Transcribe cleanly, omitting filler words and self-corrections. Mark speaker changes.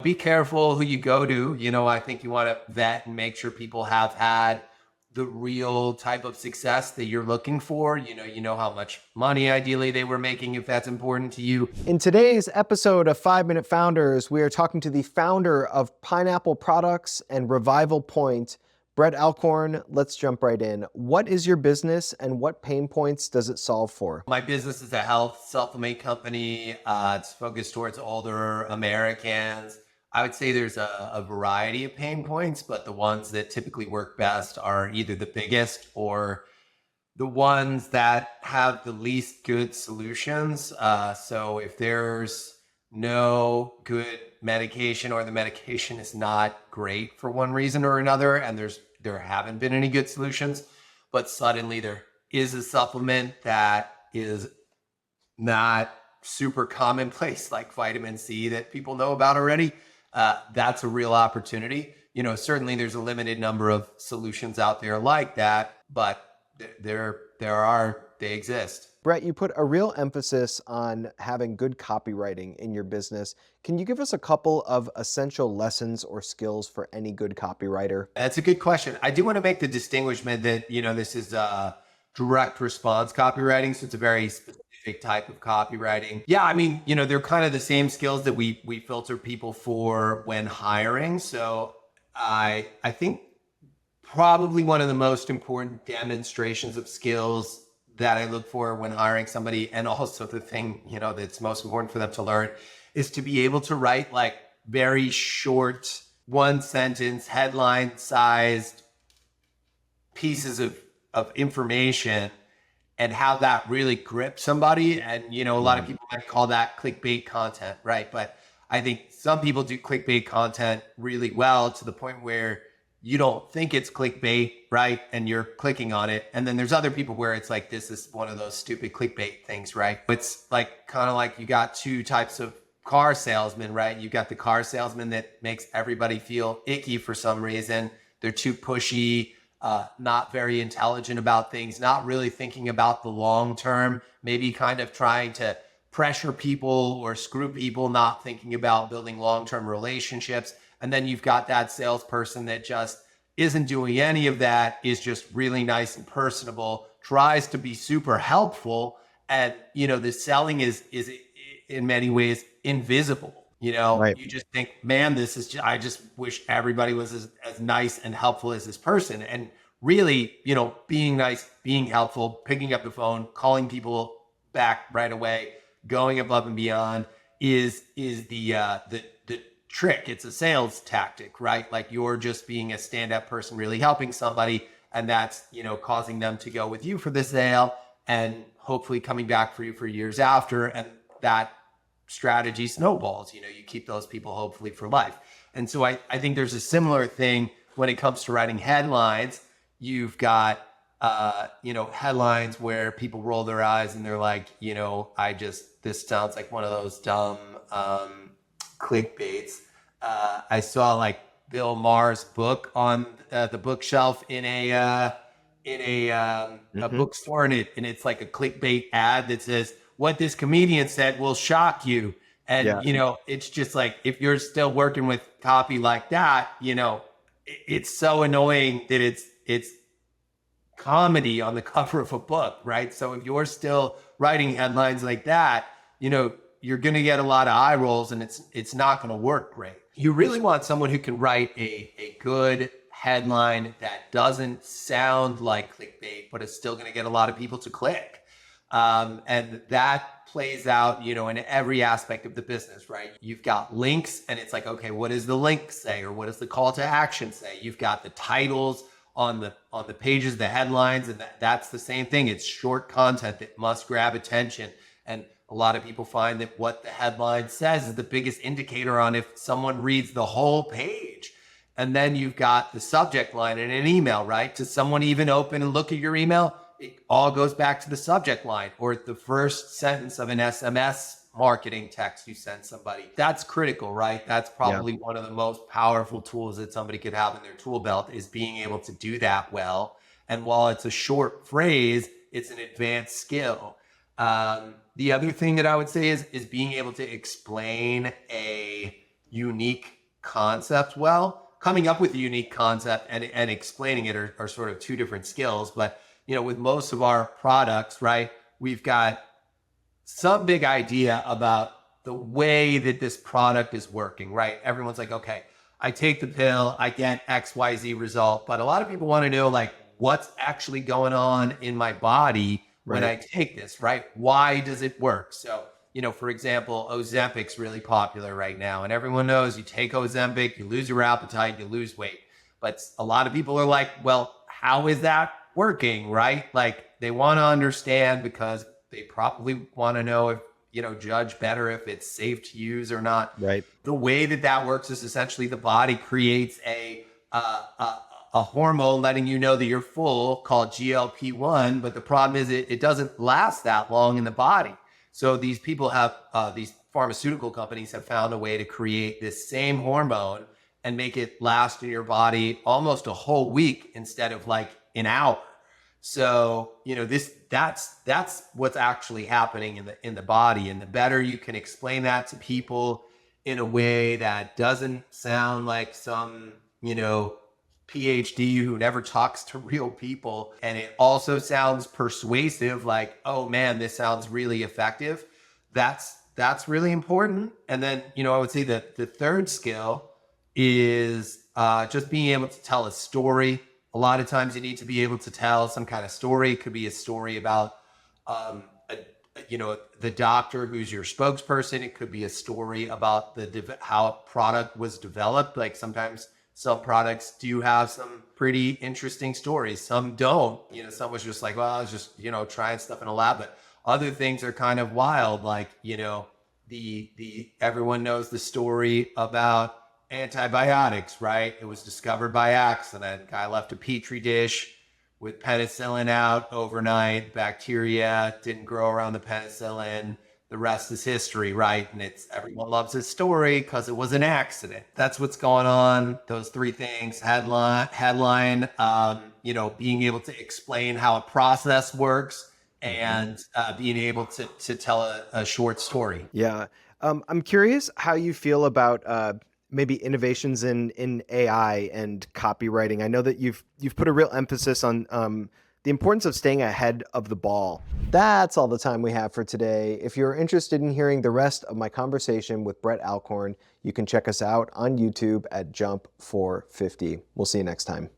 Speaker 1: Be careful who you go to. I think you want to vet and make sure people have had the real type of success that you're looking for. You know how much money ideally they were making if that's important to you.
Speaker 2: In today's episode of 5-Minute Founders, we are talking to the founder of Pineapple Products and Revival Point, Brett Alcorn. Let's jump right in. What is your business and what pain points does it solve for?
Speaker 1: My business is a health supplement company. It's focused towards older Americans. I would say there's a variety of pain points, but the ones that typically work best are either the biggest or the ones that have the least good solutions. So if there's no good medication or the medication is not great for one reason or another, and there haven't been any good solutions, but suddenly there is a supplement that is not super commonplace, like vitamin C that people know about already, that's a real opportunity. Certainly there's a limited number of solutions out there like that, but they exist.
Speaker 2: Brett, you put a real emphasis on having good copywriting in your business. Can you give us a couple of essential lessons or skills for any good copywriter?
Speaker 1: That's a good question. I do want to make the distinguishment that, this is direct response copywriting. So it's a very specific type of copywriting. Yeah, I mean, they're kind of the same skills that we filter people for when hiring. So I think probably one of the most important demonstrations of skills that I look for when hiring somebody, and also the thing, that's most important for them to learn, is to be able to write like very short, one sentence, headline sized pieces of information and how that really grips somebody. And, a lot of people might call that clickbait content, right? But I think some people do clickbait content really well to the point where you don't think it's clickbait, right? And you're clicking on it. And then there's other people where it's like, this is one of those stupid clickbait things, right? It's like kind of like you got two types of car salesmen, right? You got the car salesman that makes everybody feel icky for some reason. They're too pushy, not very intelligent about things, not really thinking about the long term, maybe kind of trying to pressure people or screw people, not thinking about building long-term relationships. And then you've got that salesperson that just isn't doing any of that, is just really nice and personable, tries to be super helpful. And, the selling is in many ways invisible.
Speaker 2: Right.
Speaker 1: You just think, man, I just wish everybody was as nice and helpful as this person. And really, being nice, being helpful, picking up the phone, calling people back right away, going above and beyond is the trick. It's a sales tactic, right? Like you're just being a stand-up person, really helping somebody, and that's, causing them to go with you for the sale and hopefully coming back for you for years after. And that strategy snowballs. You keep those people hopefully for life. And so I think there's a similar thing when it comes to writing headlines. You've got headlines where people roll their eyes and they're like, this sounds like one of those dumb clickbaits. I saw like Bill Maher's book on the bookshelf in a bookstore, and it's like a clickbait ad that says, "What this comedian said will shock you." And it's just like, if you're still working with copy like that, it's so annoying that it's comedy on the cover of a book, right? So if you're still writing headlines like that, you're going to get a lot of eye rolls, and it's not going to work great. You really want someone who can write a good headline that doesn't sound like clickbait, but is still going to get a lot of people to click. And that plays out, in every aspect of the business, right? You've got links, and it's like, okay, what does the link say? Or what does the call to action say? You've got the titles on the pages, the headlines, and that's the same thing. It's short content that must grab attention. And a lot of people find that what the headline says is the biggest indicator on if someone reads the whole page. And then you've got the subject line in an email, right? Does someone even open and look at your email? It all goes back to the subject line or the first sentence of an SMS marketing text you send somebody. That's critical, right? That's probably one of the most powerful tools that somebody could have in their tool belt, is being able to do that well. And while it's a short phrase, it's an advanced skill. The other thing that I would say is being able to explain a unique concept well. Coming up with a unique concept and explaining it are sort of two different skills. But, with most of our products, right, we've got some big idea about the way that this product is working, right? Everyone's like, okay, I take the pill, I get XYZ result. But a lot of people want to know, like, what's actually going on in my body when I take this, right? Why does it work? So, for example, Ozempic's really popular right now. And everyone knows you take Ozempic, you lose your appetite, you lose weight. But a lot of people are like, well, how is that working, right? Like, they want to understand because they probably want to know if, judge better if it's safe to use or not.
Speaker 2: Right.
Speaker 1: The way that works is essentially the body creates a hormone letting you know that you're full called GLP-1. But the problem is it doesn't last that long in the body. So these people have, these pharmaceutical companies have found a way to create this same hormone and make it last in your body almost a whole week instead of like an hour. So, that's what's actually happening in the body. And the better you can explain that to people in a way that doesn't sound like some, PhD who never talks to real people, and it also sounds persuasive, like, oh man, this sounds really effective. That's really important. And then, I would say that the third skill is just being able to tell a story. A lot of times you need to be able to tell some kind of story. It could be a story about, the doctor who's your spokesperson. It could be a story about how a product was developed. Like sometimes some products do have some pretty interesting stories. Some don't. Some was just like, well, I was just, trying stuff in a lab. But other things are kind of wild. Like, the everyone knows the story about antibiotics, right? It was discovered by accident. Guy left a petri dish with penicillin out overnight. Bacteria didn't grow around the penicillin. The rest is history, right? And everyone loves his story because it was an accident. That's what's going on. Those three things: headline, being able to explain how a process works, and being able to tell a short story.
Speaker 2: Yeah. I'm curious how you feel about maybe innovations in AI and copywriting. I know that you've put a real emphasis on the importance of staying ahead of the ball. That's all the time we have for today. If you're interested in hearing the rest of my conversation with Brett Alcorn, you can check us out on YouTube at Jump 450. We'll see you next time.